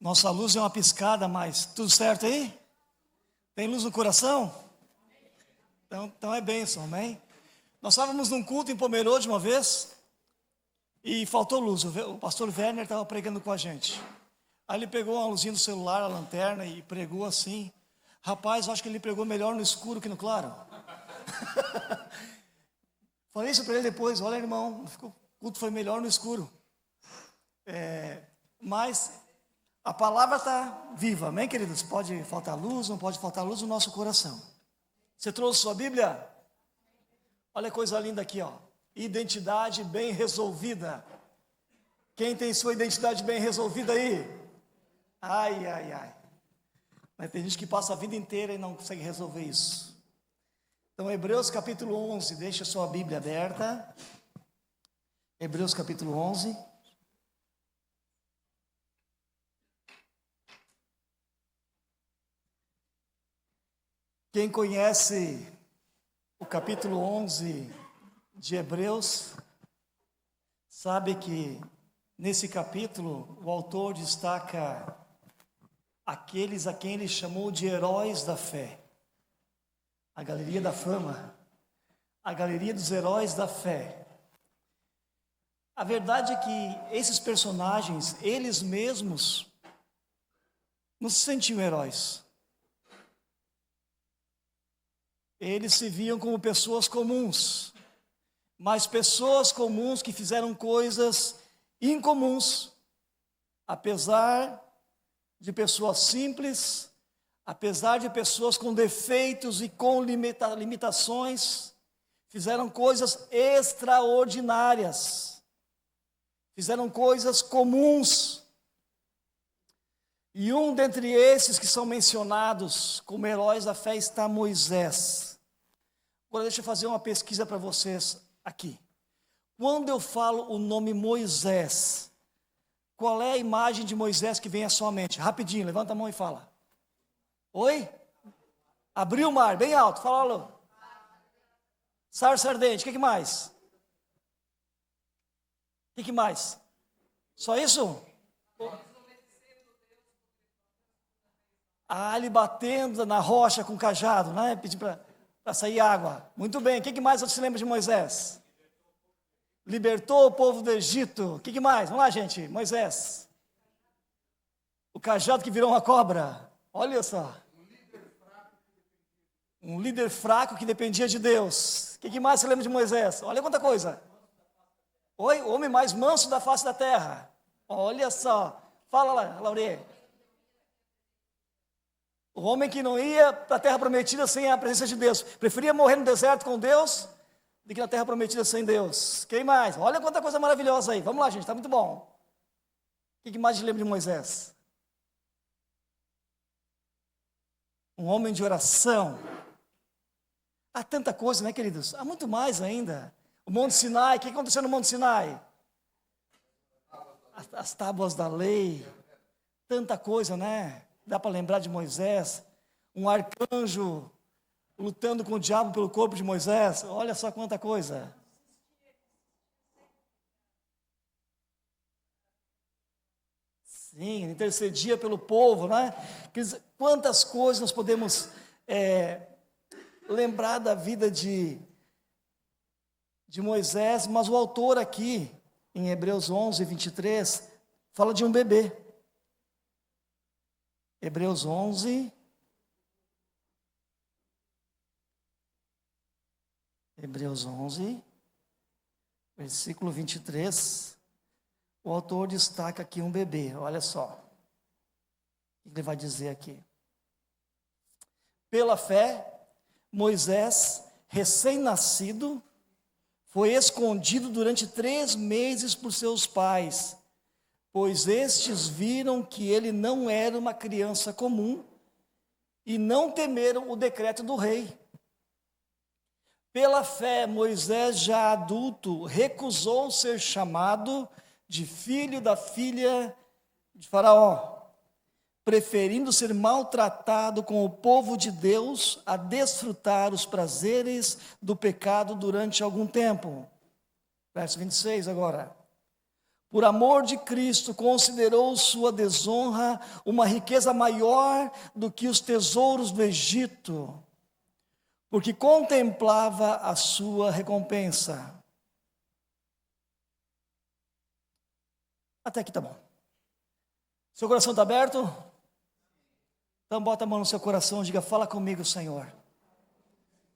Nossa luz é uma piscada, mas tudo certo aí? Tem luz no coração? Então é bênção, amém? Nós estávamos num culto em Pomerode uma vez e faltou luz. O pastor Werner estava pregando com a gente. Aí ele pegou uma luzinha do celular, a lanterna, e pregou assim. Rapaz, eu acho que ele pregou melhor no escuro que no claro. Falei isso para ele depois. Olha, irmão, o culto foi melhor no escuro. Mas a palavra está viva, amém, queridos? Pode faltar luz, não pode faltar luz no nosso coração. Você trouxe sua Bíblia? Olha que coisa linda aqui, ó. Identidade bem resolvida. Quem tem sua identidade bem resolvida aí? Ai, ai, ai. Mas tem gente que passa a vida inteira e não consegue resolver isso. Então, Hebreus capítulo 11, deixa sua Bíblia aberta. Hebreus capítulo 11. Quem conhece o capítulo 11 de Hebreus, sabe que nesse capítulo o autor destaca aqueles a quem ele chamou de heróis da fé. A galeria da fama, a galeria dos heróis da fé. A verdade é que esses personagens, eles mesmos, não se sentiam heróis. Eles se viam como pessoas comuns, mas pessoas comuns que fizeram coisas incomuns, apesar de pessoas simples, apesar de pessoas com defeitos e com limitações, fizeram coisas extraordinárias, fizeram coisas comuns. E um dentre esses que são mencionados como heróis da fé está Moisés. Agora deixa eu fazer uma pesquisa para vocês aqui. Quando eu falo o nome Moisés, qual é a imagem de Moisés que vem à sua mente? Rapidinho, levanta a mão e fala. Oi? Abriu o mar, bem alto, fala alô. Sarça ardente, o que mais? O que mais? Só isso? Ele batendo na rocha com cajado, né? Pedindo para sair água. Muito bem, o que mais você se lembra de Moisés? Libertou o povo do Egito. O que mais? Vamos lá, gente. Moisés. O cajado que virou uma cobra. Olha só. Um líder fraco que dependia de Deus. O que mais você lembra de Moisés? Olha quanta coisa. Oi, o homem mais manso da face da terra. Olha só. Fala lá, Laurinha. O homem que não ia para a terra prometida sem a presença de Deus. Preferia morrer no deserto com Deus do que na terra prometida sem Deus. Quem mais? Olha quanta coisa maravilhosa aí. Vamos lá, gente, está muito bom. O que mais te lembra de Moisés? Um homem de oração. Há tanta coisa, né, queridos? Há muito mais ainda. O Monte Sinai, o que aconteceu no Monte Sinai? As tábuas da lei. Tanta coisa, né? Dá para lembrar de Moisés, um arcanjo lutando com o diabo pelo corpo de Moisés. Olha só quanta coisa. Sim, intercedia pelo povo, né? Quantas coisas nós podemos lembrar da vida de Moisés, mas o autor aqui, em Hebreus 11, 23, fala de um bebê. Hebreus 11, versículo 23, o autor destaca aqui um bebê, olha só, o que ele vai dizer aqui. Pela fé, Moisés, recém-nascido, foi escondido durante 3 meses por seus pais, pois estes viram que ele não era uma criança comum e não temeram o decreto do rei. Pela fé, Moisés, já adulto, recusou ser chamado de filho da filha de Faraó, preferindo ser maltratado com o povo de Deus a desfrutar os prazeres do pecado durante algum tempo. Verso 26 agora. por amor de Cristo, considerou sua desonra uma riqueza maior do que os tesouros do Egito, porque contemplava a sua recompensa. Até aqui tá bom. Seu coração está aberto? Então bota a mão no seu coração e diga: fala comigo, Senhor.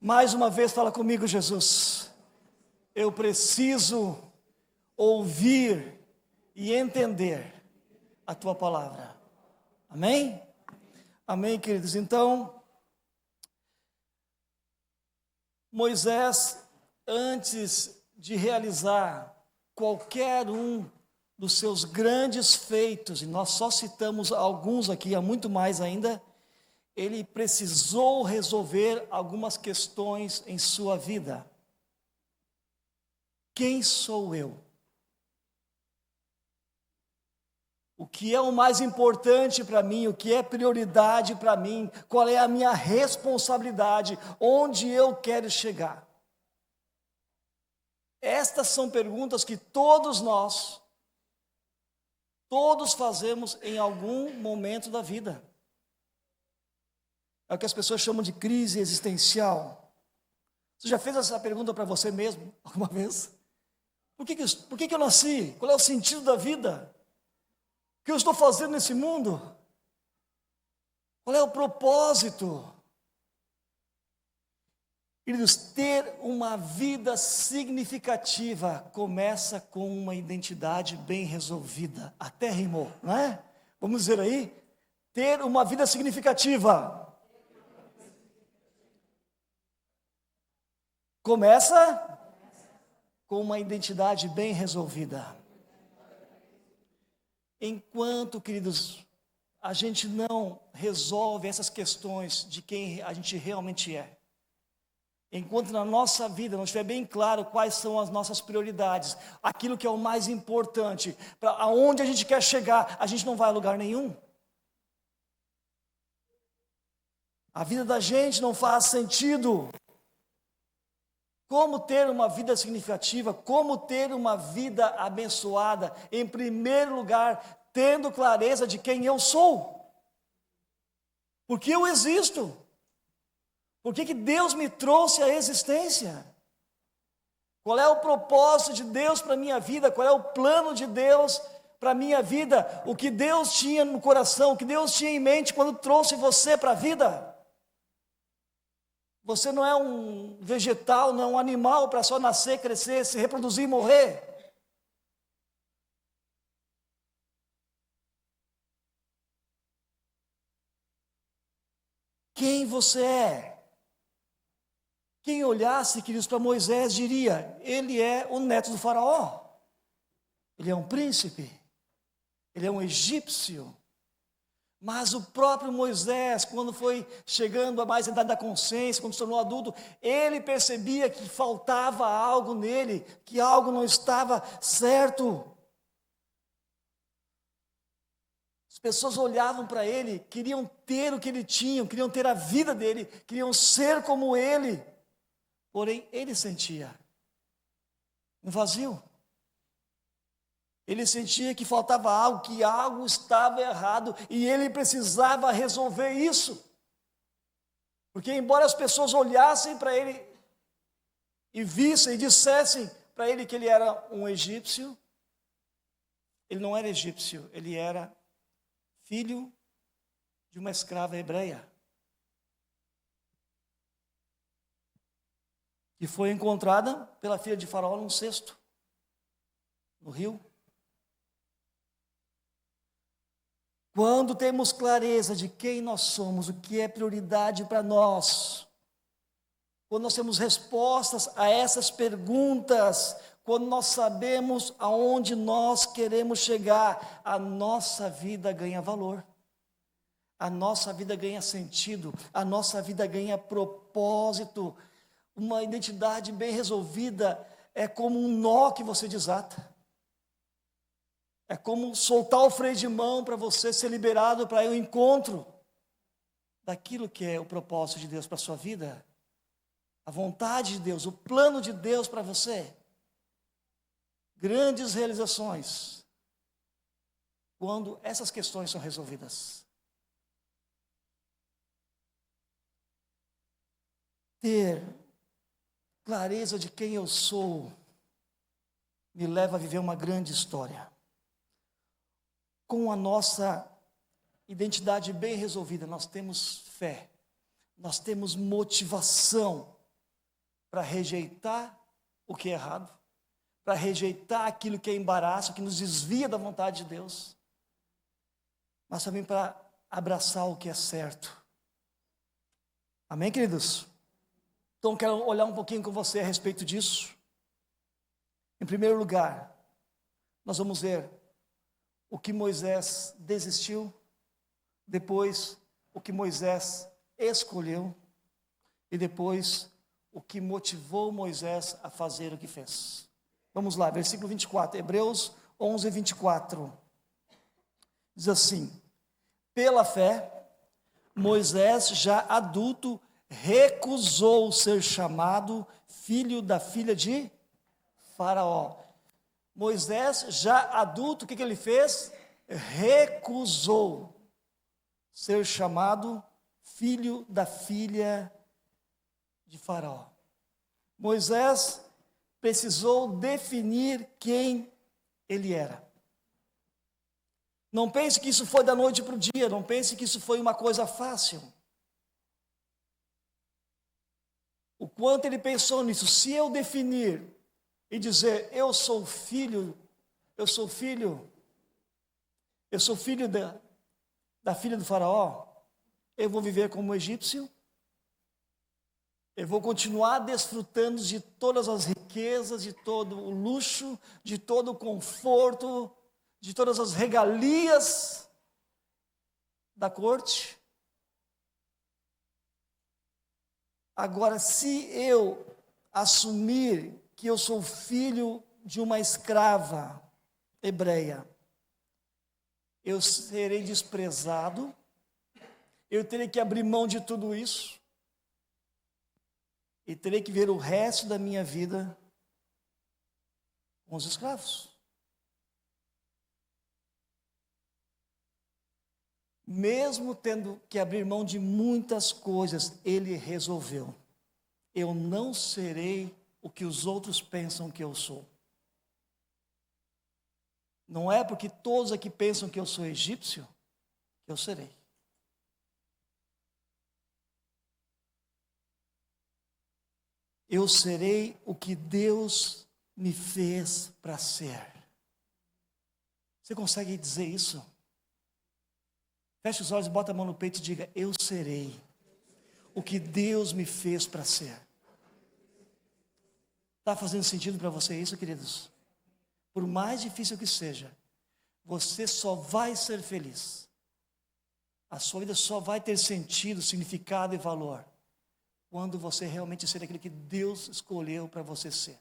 Mais uma vez fala comigo, Jesus. Eu preciso ouvir e entender a tua palavra. Amém? Amém, queridos. Então, Moisés, antes de realizar qualquer um dos seus grandes feitos, e nós só citamos alguns aqui, há muito mais ainda, ele precisou resolver algumas questões em sua vida. Quem sou eu? O que é o mais importante para mim? O que é prioridade para mim? Qual é a minha responsabilidade? Onde eu quero chegar? Estas são perguntas que todos fazemos em algum momento da vida. É o que as pessoas chamam de crise existencial. Você já fez essa pergunta para você mesmo alguma vez? Por que eu nasci? Qual é o sentido da vida? O que eu estou fazendo nesse mundo? Qual é o propósito? Queridos, ter uma vida significativa começa com uma identidade bem resolvida. Até rimou, não é? Vamos dizer aí? Ter uma vida significativa começa com uma identidade bem resolvida. Enquanto, queridos, a gente não resolve essas questões de quem a gente realmente é, enquanto na nossa vida não estiver bem claro quais são as nossas prioridades, aquilo que é o mais importante, para aonde a gente quer chegar, a gente não vai a lugar nenhum. A vida da gente não faz sentido. Como ter uma vida significativa, como ter uma vida abençoada? Em primeiro lugar, tendo clareza de quem eu sou. Por que eu existo? Por que Deus me trouxe à existência? Qual é o propósito de Deus para a minha vida? Qual é o plano de Deus para a minha vida? O que Deus tinha no coração, o que Deus tinha em mente quando trouxe você para a vida? Você não é um vegetal, não é um animal para só nascer, crescer, se reproduzir e morrer. Quem você é? Quem olhasse, queridos, para Moisés diria: ele é o neto do faraó. Ele é um príncipe. Ele é um egípcio. Mas o próprio Moisés, quando foi chegando a mais idade da consciência, quando se tornou adulto, ele percebia que faltava algo nele, que algo não estava certo. As pessoas olhavam para ele, queriam ter o que ele tinha, queriam ter a vida dele, queriam ser como ele. Porém, ele sentia um vazio. Ele sentia que faltava algo, que algo estava errado, e ele precisava resolver isso. Porque embora as pessoas olhassem para ele e vissem e dissessem para ele que ele era um egípcio, ele não era egípcio, ele era filho de uma escrava hebreia, que foi encontrada pela filha de Faraó num cesto, no rio. Quando temos clareza de quem nós somos, o que é prioridade para nós, quando nós temos respostas a essas perguntas, quando nós sabemos aonde nós queremos chegar, a nossa vida ganha valor, a nossa vida ganha sentido, a nossa vida ganha propósito. Uma identidade bem resolvida é como um nó que você desata. É como soltar o freio de mão para você ser liberado para o encontro daquilo que é o propósito de Deus para a sua vida, a vontade de Deus, o plano de Deus para você. Grandes realizações quando essas questões são resolvidas. Ter clareza de quem eu sou me leva a viver uma grande história. Com a nossa identidade bem resolvida, nós temos fé, nós temos motivação para rejeitar o que é errado, para rejeitar aquilo que é embaraço, que nos desvia da vontade de Deus, mas também para abraçar o que é certo. Amém, queridos? Então, quero olhar um pouquinho com você a respeito disso. Em primeiro lugar, nós vamos ver o que Moisés desistiu, depois o que Moisés escolheu, e depois o que motivou Moisés a fazer o que fez. Vamos lá, versículo 24, Hebreus 11, 24. Diz assim: pela fé, Moisés, já adulto, recusou ser chamado filho da filha de Faraó. Moisés, já adulto, o que ele fez? Recusou ser chamado filho da filha de Faraó. Moisés precisou definir quem ele era. Não pense que isso foi da noite para o dia, não pense que isso foi uma coisa fácil. O quanto ele pensou nisso, se eu definir e dizer, eu sou filho da filha do Faraó, eu vou viver como egípcio, eu vou continuar desfrutando de todas as riquezas, de todo o luxo, de todo o conforto, de todas as regalias da corte. Agora, se eu assumir que eu sou filho de uma escrava hebreia, eu serei desprezado, eu terei que abrir mão de tudo isso, e terei que ver o resto da minha vida com os escravos. Mesmo tendo que abrir mão de muitas coisas, ele resolveu: eu não serei o que os outros pensam que eu sou. Não é porque todos aqui pensam que eu sou egípcio, que eu serei. Eu serei o que Deus me fez para ser. Você consegue dizer isso? Feche os olhos, bota a mão no peito e diga: eu serei o que Deus me fez para ser. Está fazendo sentido para você isso, queridos? Por mais difícil que seja, você só vai ser feliz. A sua vida só vai ter sentido, significado e valor quando você realmente ser aquilo que Deus escolheu para você ser.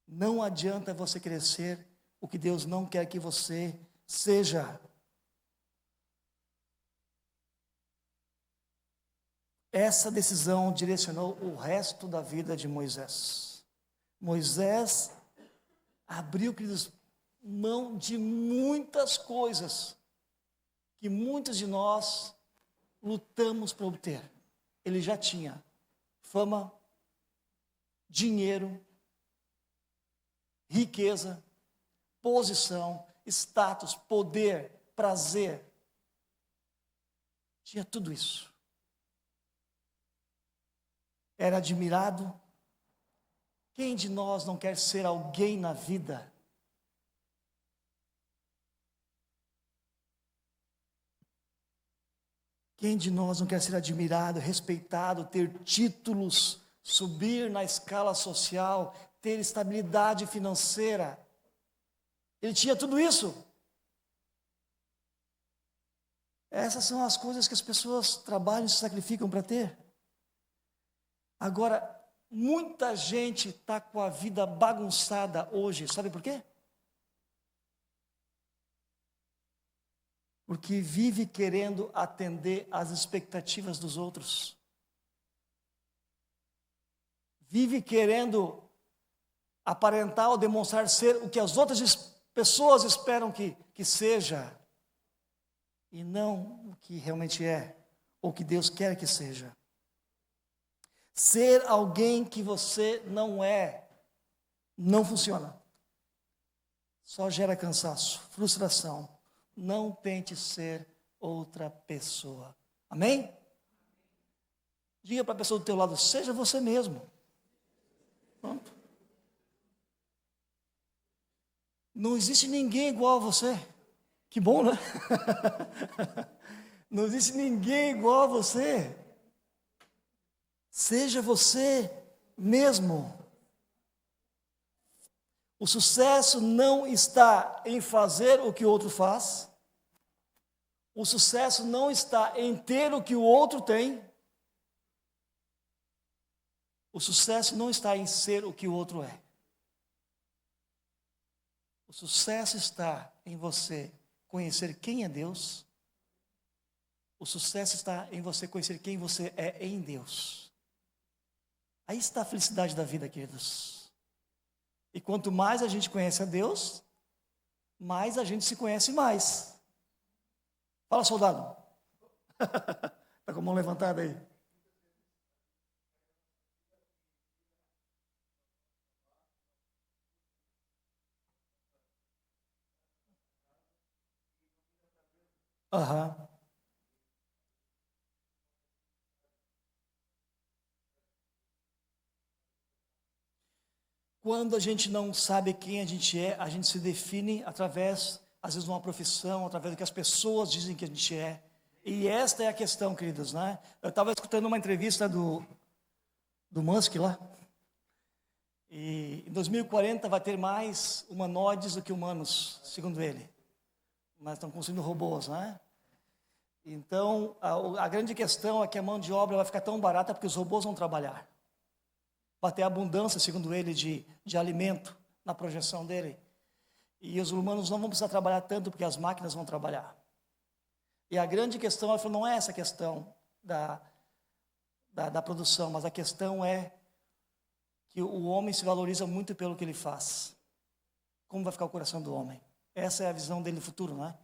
Não adianta você querer ser o que Deus não quer que você seja. Essa decisão direcionou o resto da vida de Moisés. Moisés abriu, queridos, mão de muitas coisas que muitos de nós lutamos para obter. Ele já tinha fama, dinheiro, riqueza, posição, status, poder, prazer. Tinha tudo isso. Era admirado. Quem de nós não quer ser alguém na vida? Quem de nós não quer ser admirado, respeitado, ter títulos, subir na escala social, ter estabilidade financeira? Ele tinha tudo isso. Essas são as coisas que as pessoas trabalham e se sacrificam para ter. Agora, muita gente está com a vida bagunçada hoje, sabe por quê? Porque vive querendo atender às expectativas dos outros. Vive querendo aparentar ou demonstrar ser o que as outras pessoas esperam que que seja e não o que realmente é, ou que Deus quer que seja. Ser alguém que você não é, não funciona. Só gera cansaço, frustração. Não tente ser outra pessoa. Amém? Diga para a pessoa do teu lado, seja você mesmo. Pronto. Não existe ninguém igual a você. Que bom, né? Não existe ninguém igual a você. Seja você mesmo. O sucesso não está em fazer o que o outro faz. O sucesso não está em ter o que o outro tem. O sucesso não está em ser o que o outro é. O sucesso está em você conhecer quem é Deus. O sucesso está em você conhecer quem você é em Deus. Aí está a felicidade da vida, queridos. E quanto mais a gente conhece a Deus, mais a gente se conhece mais. Fala, soldado. Está com a mão levantada aí. Aham. Quando a gente não sabe quem a gente é, a gente se define através, às vezes, de uma profissão, através do que as pessoas dizem que a gente é. E esta é a questão, queridos, né? Eu estava escutando uma entrevista do Musk lá, e em 2040 vai ter mais humanoides do que humanos, segundo ele. Mas estão construindo robôs, né? Então, a grande questão é que a mão de obra vai ficar tão barata porque os robôs vão trabalhar. Vai ter abundância, segundo ele, de alimento na projeção dele. E os humanos não vão precisar trabalhar tanto porque as máquinas vão trabalhar. E a grande questão, ele falou, não é essa a questão da produção, mas a questão é que o homem se valoriza muito pelo que ele faz. Como vai ficar o coração do homem? Essa é a visão dele no futuro, não é?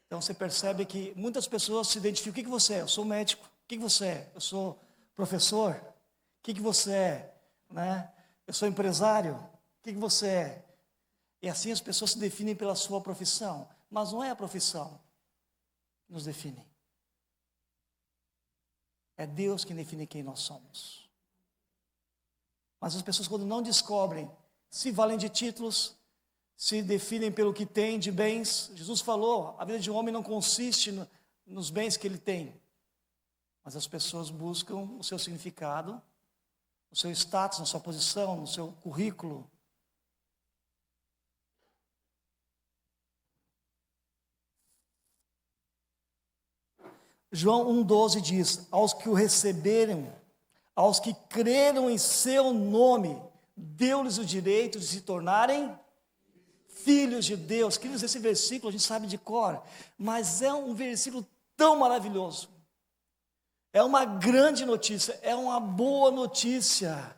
Então você percebe que muitas pessoas se identificam. O que você é? Eu sou médico. O que você é? Eu sou professor. O que você é? Né? Eu sou empresário. O que você é? E assim as pessoas se definem pela sua profissão. Mas não é a profissão que nos define. É Deus que define quem nós somos. Mas as pessoas, quando não descobrem, se valem de títulos, se definem pelo que tem de bens. Jesus falou, a vida de um homem não consiste nos bens que ele tem. Mas as pessoas buscam o seu significado, o seu status, na sua posição, no seu currículo. João 1,12 diz, aos que o receberam, aos que creram em seu nome, deu-lhes o direito de se tornarem filhos de Deus. Queridos, esse versículo a gente sabe de cor, mas é um versículo tão maravilhoso. É uma grande notícia, é uma boa notícia.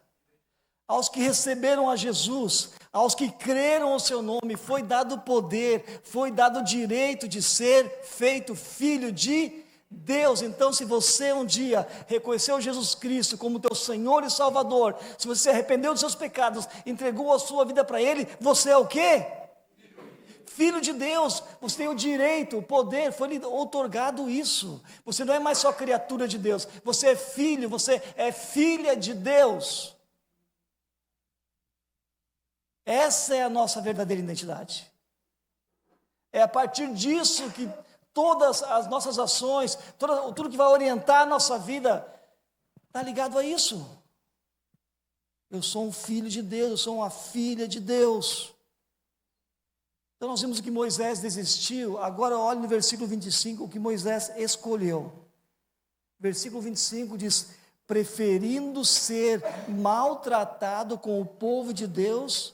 Aos que receberam a Jesus, aos que creram no seu nome, foi dado poder, foi dado o direito de ser feito filho de Deus. Então, se você um dia reconheceu Jesus Cristo como teu Senhor e Salvador, se você se arrependeu dos seus pecados, entregou a sua vida para Ele, você é o quê? Filho de Deus. Você tem o direito, o poder, foi lhe outorgado isso. Você não é mais só criatura de Deus, você é filho, você é filha de Deus. Essa é a nossa verdadeira identidade. É a partir disso que todas as nossas ações, tudo que vai orientar a nossa vida, está ligado a isso. Eu sou um filho de Deus, eu sou uma filha de Deus. Então nós vimos que Moisés desistiu. Agora olhe no versículo 25 o que Moisés escolheu. Versículo 25 diz, preferindo ser maltratado com o povo de Deus,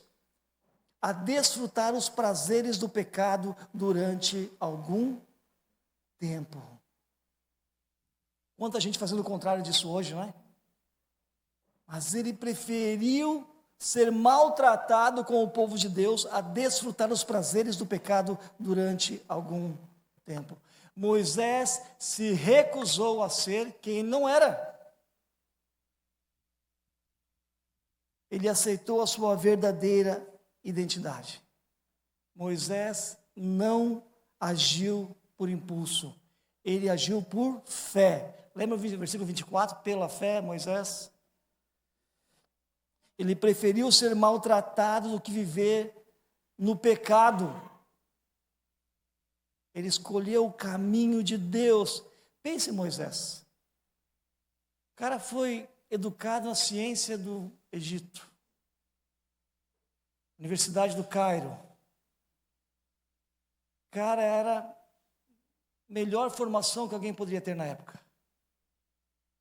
a desfrutar os prazeres do pecado durante algum tempo. Quanta gente fazendo o contrário disso hoje, não é? Mas ele preferiu ser maltratado com o povo de Deus, a desfrutar os prazeres do pecado durante algum tempo. Moisés se recusou a ser quem não era. Ele aceitou a sua verdadeira identidade. Moisés não agiu por impulso, ele agiu por fé. Lembra o versículo 24? Pela fé, Moisés. Ele preferiu ser maltratado do que viver no pecado. Ele escolheu o caminho de Deus. Pense em Moisés. O cara foi educado na ciência do Egito. Universidade do Cairo. O cara era a melhor formação que alguém poderia ter na época.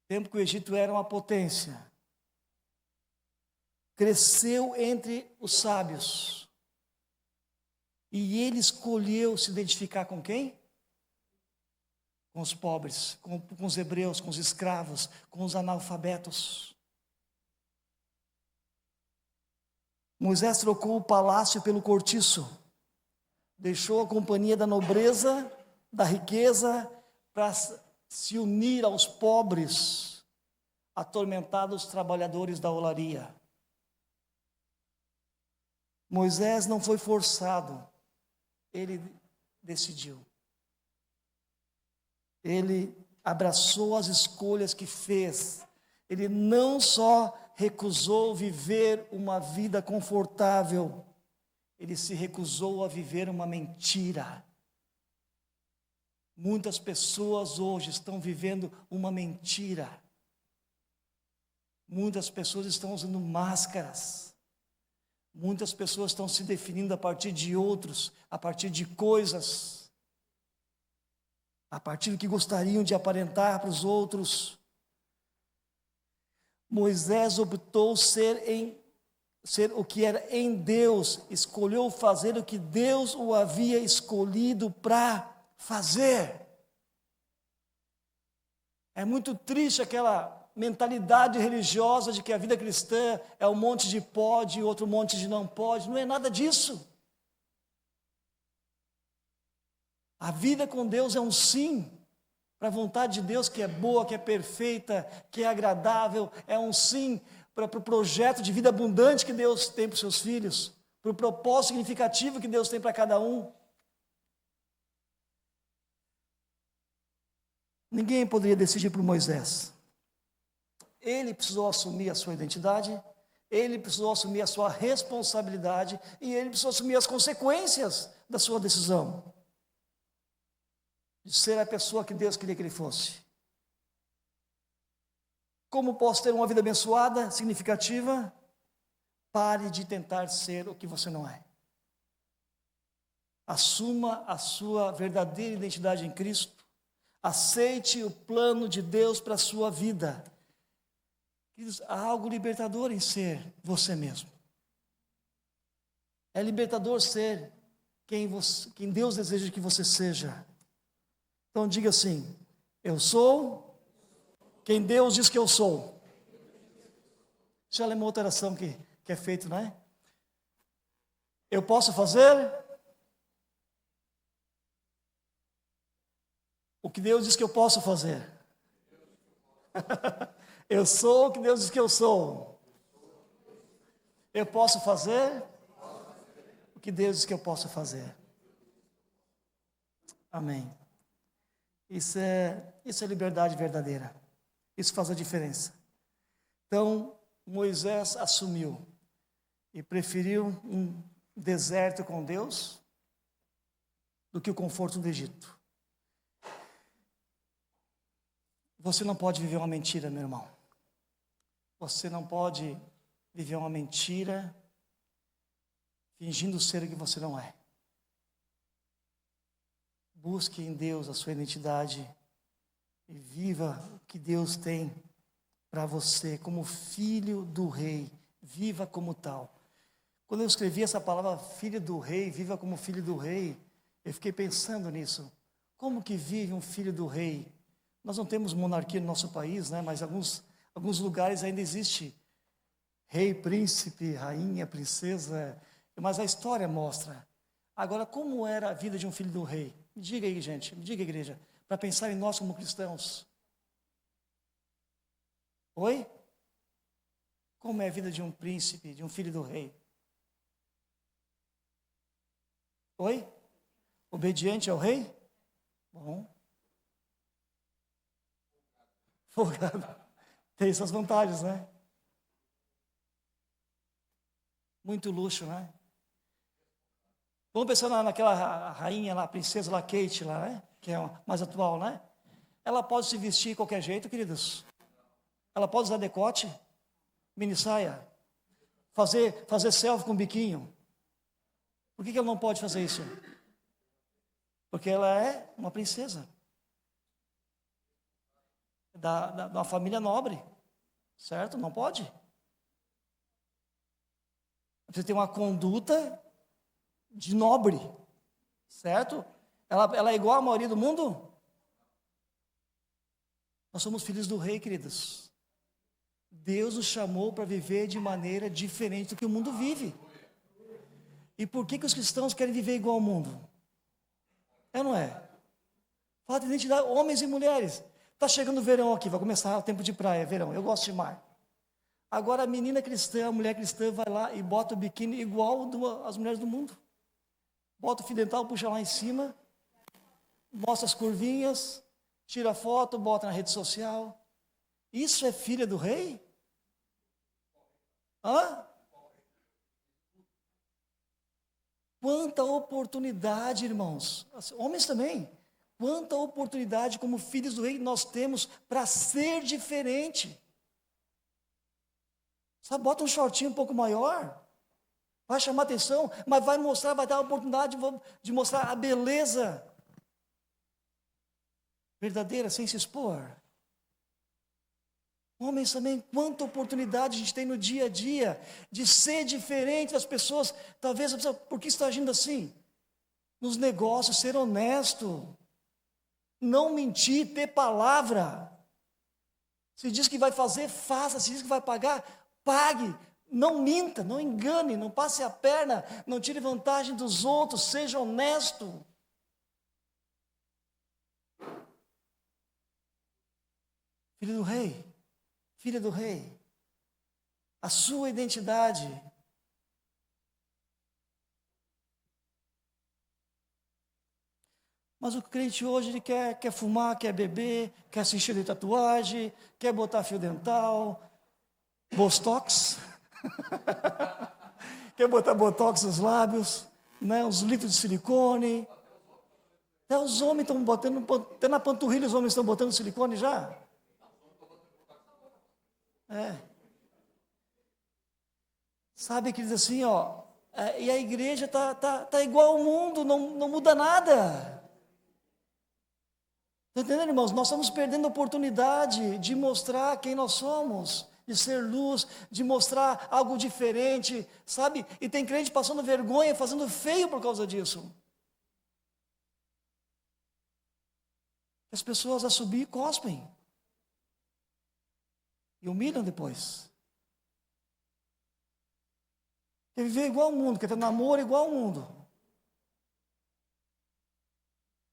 Tempo que o Egito era uma potência. Cresceu entre os sábios. E ele escolheu se identificar com quem? Com os pobres, com os hebreus, com os escravos, com os analfabetos. Moisés trocou o palácio pelo cortiço. Deixou a companhia da nobreza, da riqueza, para se unir aos pobres, atormentados trabalhadores da olaria. Moisés não foi forçado, ele decidiu. Ele abraçou as escolhas que fez. Ele não só recusou viver uma vida confortável, ele se recusou a viver uma mentira. Muitas pessoas hoje estão vivendo uma mentira. Muitas pessoas estão usando máscaras. Muitas pessoas estão se definindo a partir de outros, a partir de coisas, a partir do que gostariam de aparentar para os outros. Moisés optou ser o que era em Deus, escolheu fazer o que Deus o havia escolhido para fazer. É muito triste aquela mentalidade religiosa de que a vida cristã é um monte de pode e outro monte de não pode. Não é nada disso. A vida com Deus é um sim, para a vontade de Deus que é boa, que é perfeita, que é agradável. É um sim para o projeto de vida abundante que Deus tem para os seus filhos, para o propósito significativo que Deus tem para cada um. Ninguém poderia decidir por Moisés. Ele precisou assumir a sua identidade, ele precisou assumir a sua responsabilidade e ele precisou assumir as consequências da sua decisão de ser a pessoa que Deus queria que ele fosse. Como posso ter uma vida abençoada, significativa? Pare de tentar ser o que você não é. Assuma a sua verdadeira identidade em Cristo. Aceite o plano de Deus para a sua vida. Há algo libertador em ser você mesmo. É libertador ser quem Deus deseja que você seja. Então diga assim: eu sou quem Deus diz que eu sou. Já lembra outra oração que é feita, não é? Eu posso fazer o que Deus diz que eu posso fazer. Eu sou o que Deus diz que eu sou. Eu posso fazer o que Deus diz que eu posso fazer. Amém. Isso é liberdade verdadeira. Isso faz a diferença. Então, Moisés assumiu e preferiu um deserto com Deus do que o conforto do Egito. Você não pode viver uma mentira, meu irmão. Você não pode viver uma mentira fingindo ser o que você não é. Busque em Deus a sua identidade e viva o que Deus tem para você como filho do rei. Viva como tal. Quando eu escrevi essa palavra filho do rei, viva como filho do rei, eu fiquei pensando nisso. Como que vive um filho do rei? Nós não temos monarquia no nosso país, né? Mas alguns lugares ainda existe rei, príncipe, rainha, princesa, mas a história mostra. Agora, como era a vida de um filho do rei? Me diga aí, gente, me diga, igreja, para pensar em nós como cristãos. Oi? Como é a vida de um príncipe, de um filho do rei? Oi? Obediente ao rei? Bom. Folgado. Tem suas vantagens, né? Muito luxo, né? Vamos pensar naquela rainha lá, princesa lá, Kate lá, né? Que é a mais atual, né? Ela pode se vestir de qualquer jeito, queridos. Ela pode usar decote, mini saia, fazer selfie com biquinho. Por que ela não pode fazer isso? Porque ela é uma princesa. Da uma família nobre. Certo? Não pode. Você tem uma conduta de nobre. Certo? Ela é igual à maioria do mundo? Nós somos filhos do rei, queridos. Deus nos chamou para viver de maneira diferente do que o mundo vive. E por que os cristãos querem viver igual ao mundo? É ou não é? Falta de identidade, homens e mulheres. Está chegando o verão aqui, vai começar o tempo de praia, verão. Eu gosto de mar. Agora a menina cristã, a mulher cristã vai lá e bota o biquíni igual às mulheres do mundo. Bota o fio dental, puxa lá em cima, mostra as curvinhas, tira foto, bota na rede social. Isso é filha do rei? Hã? Quanta oportunidade, irmãos. Homens também. Quanta oportunidade como filhos do rei nós temos para ser diferente. Sabe, bota um shortinho um pouco maior. Vai chamar atenção, mas vai mostrar, vai dar a oportunidade de mostrar a beleza verdadeira, sem se expor. Homens também, quanta oportunidade a gente tem no dia a dia de ser diferente das pessoas. Talvez a pessoa, por que está agindo assim? Nos negócios, ser honesto, não mentir, ter palavra. Se diz que vai fazer, faça. Se diz que vai pagar, pague. Não minta, não engane, não passe a perna, não tire vantagem dos outros, seja honesto. Filho do rei, filha do rei, a sua identidade. Mas o crente hoje ele quer fumar, quer beber, quer se encher de tatuagem, quer botar fio dental, botox, quer botar botox nos lábios, né, os litros de silicone. Até os homens estão botando, até na panturrilha os homens estão botando silicone já. É. Sabe, queridos, assim, ó, e a igreja tá igual ao mundo, não muda nada. Está entendendo, irmãos? Nós estamos perdendo a oportunidade de mostrar quem nós somos, de ser luz, de mostrar algo diferente, sabe? E tem crente passando vergonha, fazendo feio por causa disso. As pessoas a subir e cospem. E humilham depois. Quer viver igual ao mundo, quer ter namoro igual ao mundo.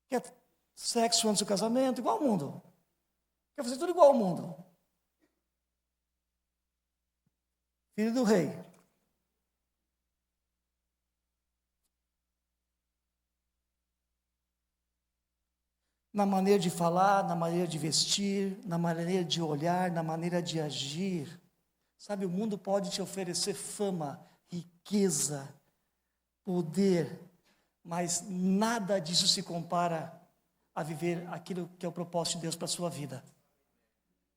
Quer sexo antes do casamento igual ao mundo. Quer fazer tudo igual ao mundo. Filho do rei. Na maneira de falar, na maneira de vestir, na maneira de olhar, na maneira de agir. Sabe, o mundo pode te oferecer fama, riqueza, poder, mas nada disso se compara a viver aquilo que é o propósito de Deus para a sua vida.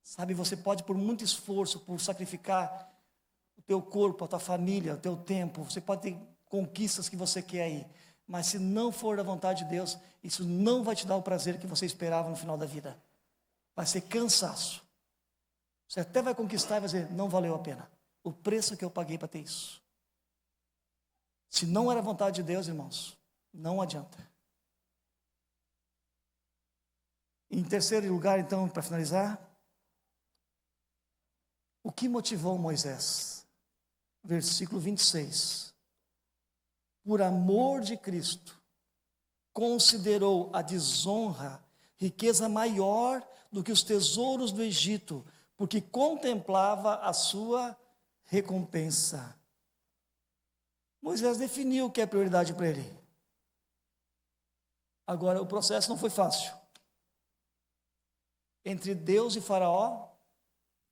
Sabe, você pode por muito esforço, por sacrificar o teu corpo, a tua família, o teu tempo, você pode ter conquistas que você quer aí, mas se não for da vontade de Deus, isso não vai te dar o prazer que você esperava no final da vida. Vai ser cansaço. Você até vai conquistar e vai dizer, não valeu a pena. O preço que eu paguei para ter isso. Se não era a vontade de Deus, irmãos, não adianta. Em terceiro lugar, então, para finalizar, o que motivou Moisés? versículo 26. Por amor de Cristo, considerou a desonra riqueza maior do que os tesouros do Egito, porque contemplava a sua recompensa. Moisés definiu o que é prioridade para ele. Agora, o processo não foi fácil. Entre Deus e Faraó,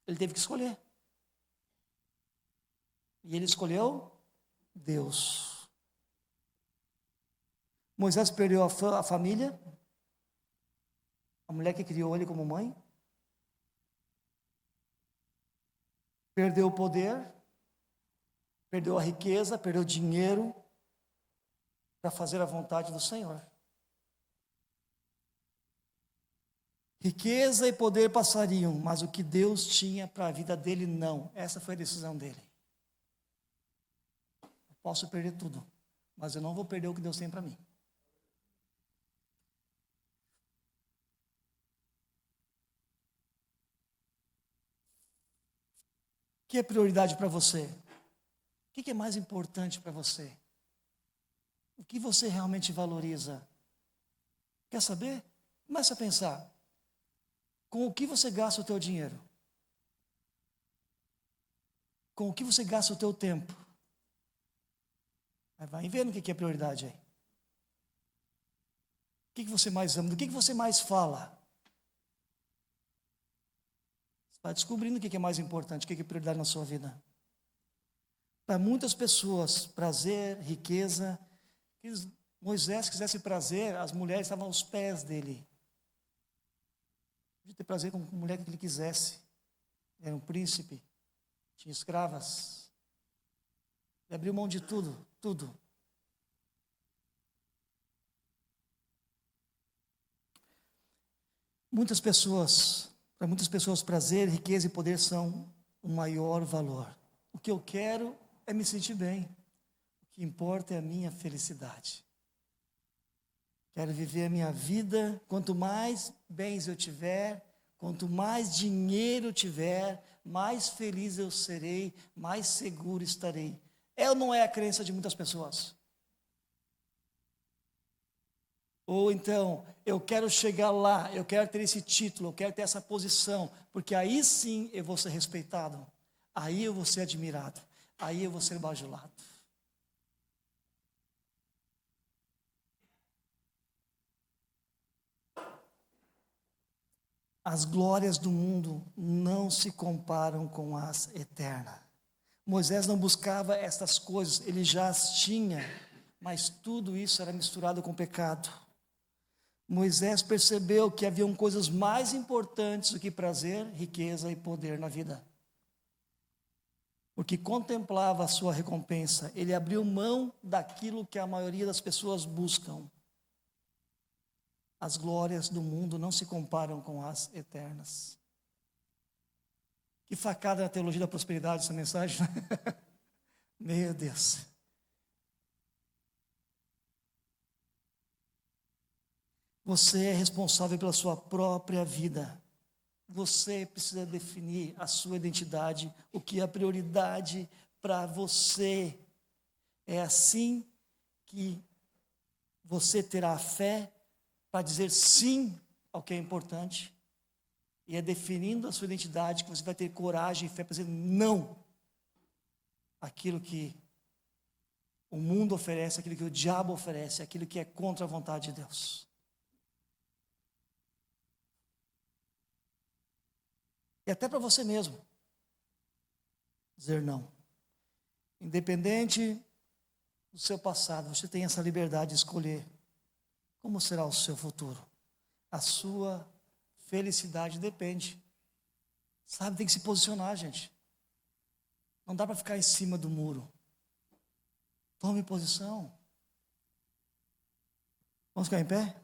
ele teve que escolher. E ele escolheu Deus. Moisés perdeu a família, a mulher que criou ele como mãe. Perdeu o poder, perdeu a riqueza, perdeu o dinheiro para fazer a vontade do Senhor. Riqueza e poder passariam, mas o que Deus tinha para a vida dele, não. Essa foi a decisão dele. Eu posso perder tudo, mas eu não vou perder o que Deus tem para mim. O que é prioridade para você? O que é mais importante para você? O que você realmente valoriza? Quer saber? Comece a pensar. Com o que você gasta o teu dinheiro? Com o que você gasta o teu tempo? Vai vendo o que é prioridade aí. O que você mais ama? Do que você mais fala? Você vai descobrindo o que é mais importante, o que é prioridade na sua vida. Para muitas pessoas, prazer, riqueza. Se Moisés quisesse prazer, as mulheres estavam aos pés dele. Podia ter prazer com a mulher que ele quisesse. Era um príncipe, tinha escravas. Ele abriu mão de tudo, tudo. Para muitas pessoas, prazer, riqueza e poder são o maior valor. O que eu quero é me sentir bem. O que importa é a minha felicidade. Quero viver a minha vida, quanto mais bens eu tiver, quanto mais dinheiro eu tiver, mais feliz eu serei, mais seguro estarei. É ou não é a crença de muitas pessoas? Ou então, eu quero chegar lá, eu quero ter esse título, eu quero ter essa posição, porque aí sim eu vou ser respeitado, aí eu vou ser admirado, aí eu vou ser bajulado. As glórias do mundo não se comparam com as eternas. Moisés não buscava estas coisas, ele já as tinha, mas tudo isso era misturado com pecado. Moisés percebeu que haviam coisas mais importantes do que prazer, riqueza e poder na vida. Porque contemplava a sua recompensa, ele abriu mão daquilo que a maioria das pessoas buscam. As glórias do mundo não se comparam com as eternas. Que facada na teologia da prosperidade essa mensagem. Meu Deus. Você é responsável pela sua própria vida. Você precisa definir a sua identidade, o que é prioridade para você. É assim que você terá a fé para dizer sim ao que é importante. E é definindo a sua identidade que você vai ter coragem e fé para dizer não àquilo que o mundo oferece, aquilo que o diabo oferece, aquilo que é contra a vontade de Deus. E até para você mesmo dizer não. Independente do seu passado, você tem essa liberdade de escolher como será o seu futuro. A sua felicidade depende. Sabe, tem que se posicionar, gente. Não dá para ficar em cima do muro. Tome posição. Vamos ficar em pé?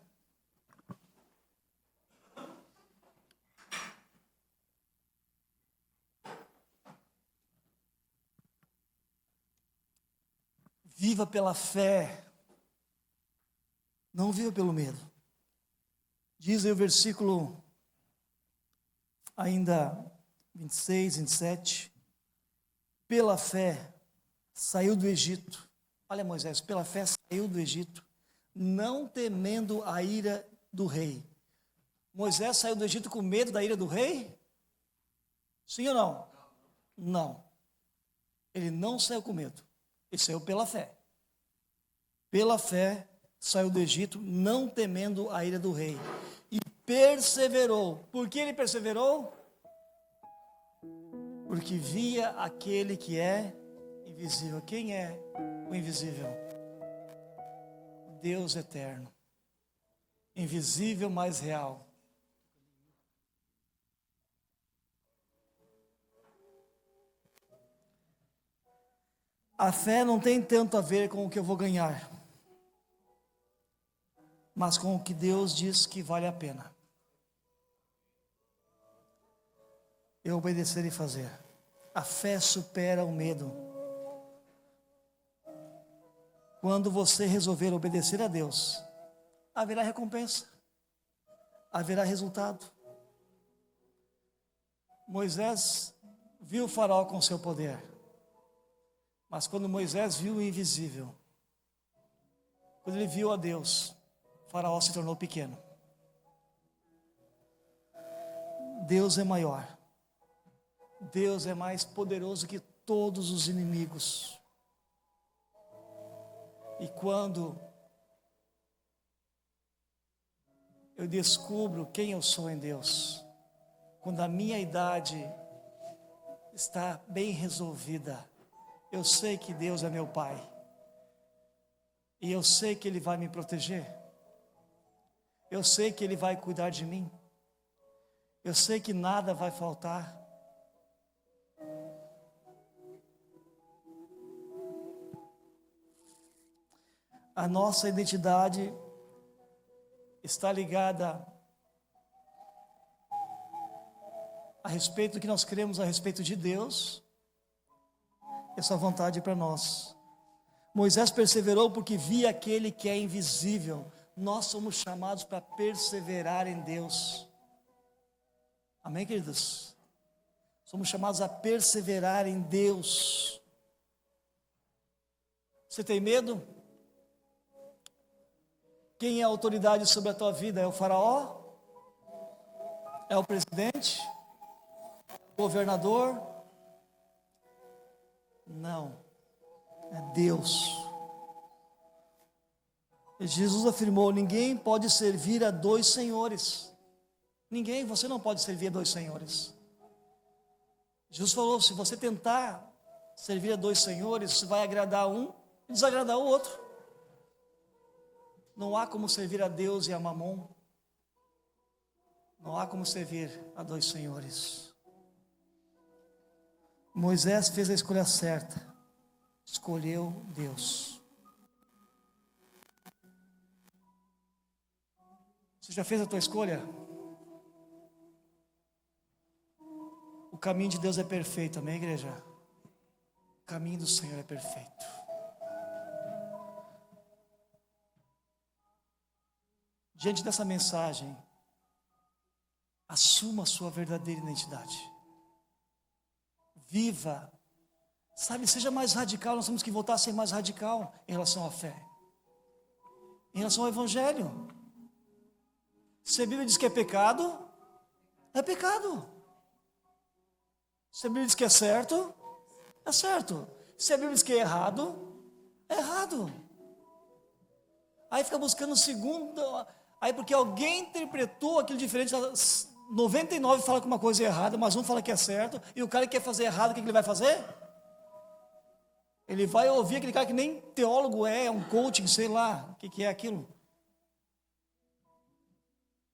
Viva pela fé. Não viva pelo medo. Diz aí o versículo ainda 26, 27. Pela fé, saiu do Egito. Olha, Moisés, pela fé saiu do Egito, não temendo a ira do rei. Moisés saiu do Egito com medo da ira do rei? Sim ou não? Não. Ele não saiu com medo. Ele saiu pela fé. Pela fé, saiu do Egito, não temendo a ira do rei. E perseverou. Por que ele perseverou? Porque via aquele que é invisível. Quem é o invisível? Deus eterno. Invisível, mas real. A fé não tem tanto a ver com o que eu vou ganhar, mas com o que Deus diz que vale a pena eu obedecer e fazer. A fé supera o medo. Quando você resolver obedecer a Deus, haverá recompensa, haverá resultado. Moisés viu o faraó com seu poder, mas quando Moisés viu o invisível, quando ele viu a Deus, o faraó se tornou pequeno. Deus é maior. Deus é mais poderoso que todos os inimigos. E quando eu descubro quem eu sou em Deus, quando a minha idade está bem resolvida, eu sei que Deus é meu Pai. E eu sei que Ele vai me proteger. Eu sei que Ele vai cuidar de mim. Eu sei que nada vai faltar. A nossa identidade está ligada a respeito do que nós cremos a respeito de Deus, essa vontade para nós. Moisés perseverou porque via aquele que é invisível. Nós somos chamados para perseverar em Deus. Amém, queridos? Somos chamados a perseverar em Deus. Você tem medo? Quem é a autoridade sobre a tua vida? É o faraó? É o presidente? O governador? Não, é Deus. Jesus afirmou: ninguém pode servir a dois senhores. Ninguém, você não pode servir a dois senhores. Jesus falou: se você tentar servir a dois senhores, você vai agradar um e desagradar o outro. Não há como servir a Deus e a Mamon. Não há como servir a dois senhores. Moisés fez a escolha certa. Escolheu Deus. Você já fez a tua escolha? O caminho de Deus é perfeito, amém, igreja? O caminho do Senhor é perfeito. Diante dessa mensagem, assuma a sua verdadeira identidade. Viva. Sabe, seja mais radical. Nós temos que voltar a ser mais radical em relação à fé, em relação ao Evangelho. Se a Bíblia diz que é pecado, é pecado. Se a Bíblia diz que é certo, é certo. Se a Bíblia diz que é errado, é errado. Aí fica buscando o segundo. Aí porque alguém interpretou aquilo diferente, 99 fala que uma coisa é errada, mas um fala que é certo, e o cara que quer fazer errado, o que ele vai fazer? Ele vai ouvir aquele cara que nem teólogo é um coaching, sei lá, o que é aquilo.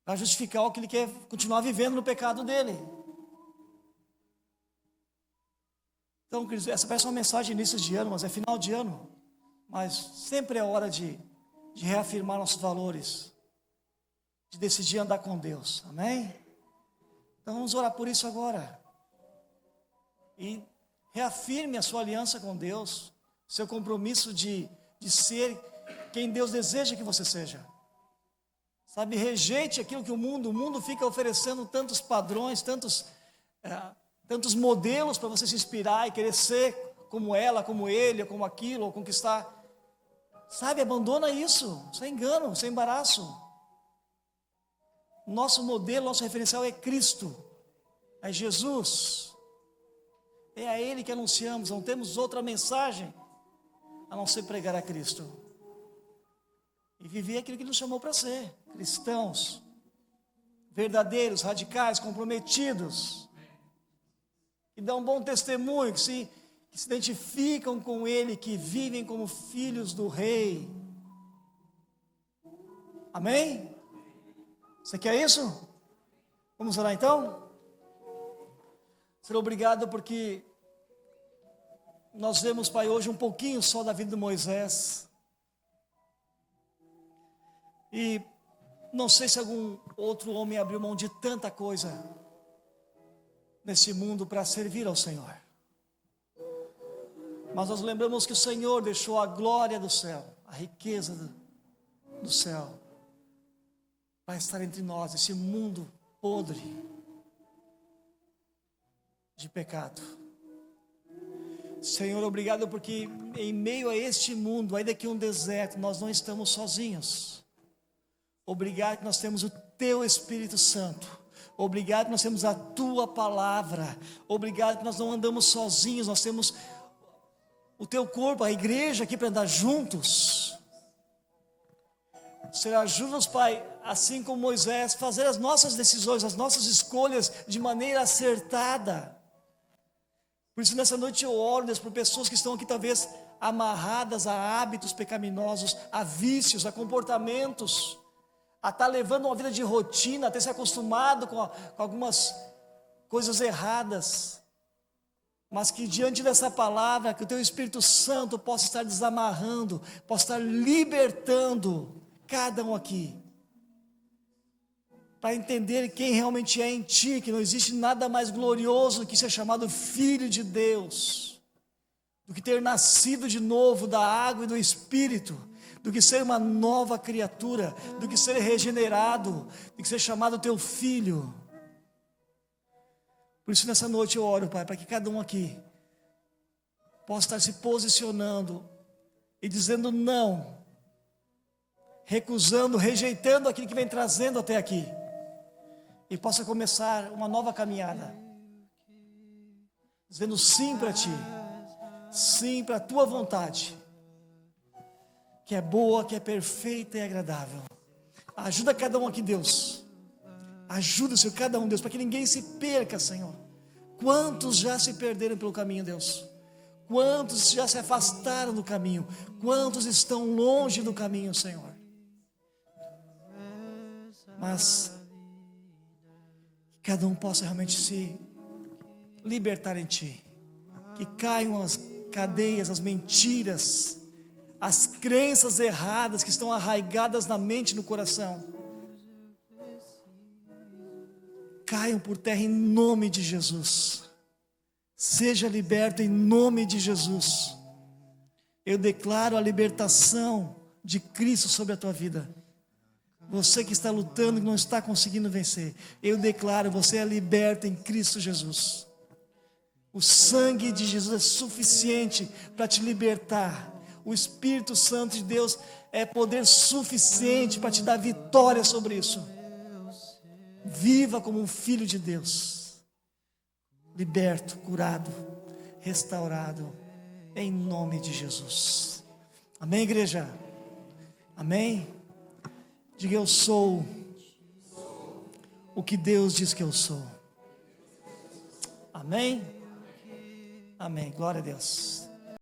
Para justificar o que ele quer continuar vivendo no pecado dele. Então, queridos, essa parece uma mensagem de início de ano, mas é final de ano. Mas sempre é hora de reafirmar nossos valores, de decidir andar com Deus, amém? Então vamos orar por isso agora. E reafirme a sua aliança com Deus, seu compromisso de ser quem Deus deseja que você seja. Sabe, rejeite aquilo que o mundo fica oferecendo tantos padrões, tantos modelos para você se inspirar e querer ser como ela, como ele, ou como aquilo, ou conquistar. Sabe, abandona isso. Isso é engano, isso é embaraço. Nosso modelo, nosso referencial é Cristo, é Jesus. É a Ele que anunciamos, não temos outra mensagem a não ser pregar a Cristo. E viver aquilo que nos chamou para ser, cristãos, verdadeiros, radicais, comprometidos, que dão um bom testemunho, que se identificam com Ele, que vivem como filhos do Rei. Amém? Você quer isso? Vamos orar então? Senhor, obrigado porque nós vemos, Pai, hoje um pouquinho só da vida de Moisés. E não sei se algum outro homem abriu mão de tanta coisa nesse mundo para servir ao Senhor. Mas nós lembramos que o Senhor deixou a glória do céu, a riqueza do céu, para estar entre nós, esse mundo podre de pecado. Senhor, obrigado porque em meio a este mundo, ainda que um deserto, nós não estamos sozinhos. Obrigado que nós temos o Teu Espírito Santo. Obrigado que nós temos a Tua Palavra. Obrigado que nós não andamos sozinhos, nós temos o Teu corpo, a igreja aqui para andar juntos. Senhor, ajuda-nos, Pai, assim como Moisés, fazer as nossas decisões, as nossas escolhas de maneira acertada. Por isso nessa noite eu oro, Deus, por pessoas que estão aqui talvez amarradas a hábitos pecaminosos, a vícios, a comportamentos, a estar levando uma vida de rotina, a ter se acostumado com algumas coisas erradas, mas que diante dessa palavra, que o Teu Espírito Santo possa estar desamarrando, possa estar libertando cada um aqui, para entender quem realmente é em Ti, que não existe nada mais glorioso do que ser chamado Filho de Deus, do que ter nascido de novo da água e do Espírito, do que ser uma nova criatura, do que ser regenerado, do que ser chamado Teu Filho. Por isso nessa noite eu oro, Pai, para que cada um aqui possa estar se posicionando e dizendo não, recusando, rejeitando aquilo que vem trazendo até aqui, e possa começar uma nova caminhada, dizendo sim para Ti, sim para a Tua vontade, que é boa, que é perfeita e agradável. Ajuda cada um aqui, Deus. Ajuda, Senhor, cada um, Deus, para que ninguém se perca, Senhor. Quantos já se perderam pelo caminho, Deus? Quantos já se afastaram do caminho? Quantos estão longe do caminho, Senhor? Mas que cada um possa realmente se libertar em Ti, que caiam as cadeias, as mentiras, as crenças erradas que estão arraigadas na mente e no coração, caiam por terra em nome de Jesus. Seja liberto em nome de Jesus. Eu declaro a libertação de Cristo sobre a tua vida. Você que está lutando e não está conseguindo vencer, eu declaro, você é liberto em Cristo Jesus. O sangue de Jesus é suficiente para te libertar. O Espírito Santo de Deus é poder suficiente para te dar vitória sobre isso. Viva como um filho de Deus, liberto, curado, restaurado, em nome de Jesus. Amém, igreja? Amém? Diga: eu sou o que Deus diz que eu sou. Amém? Amém, glória a Deus.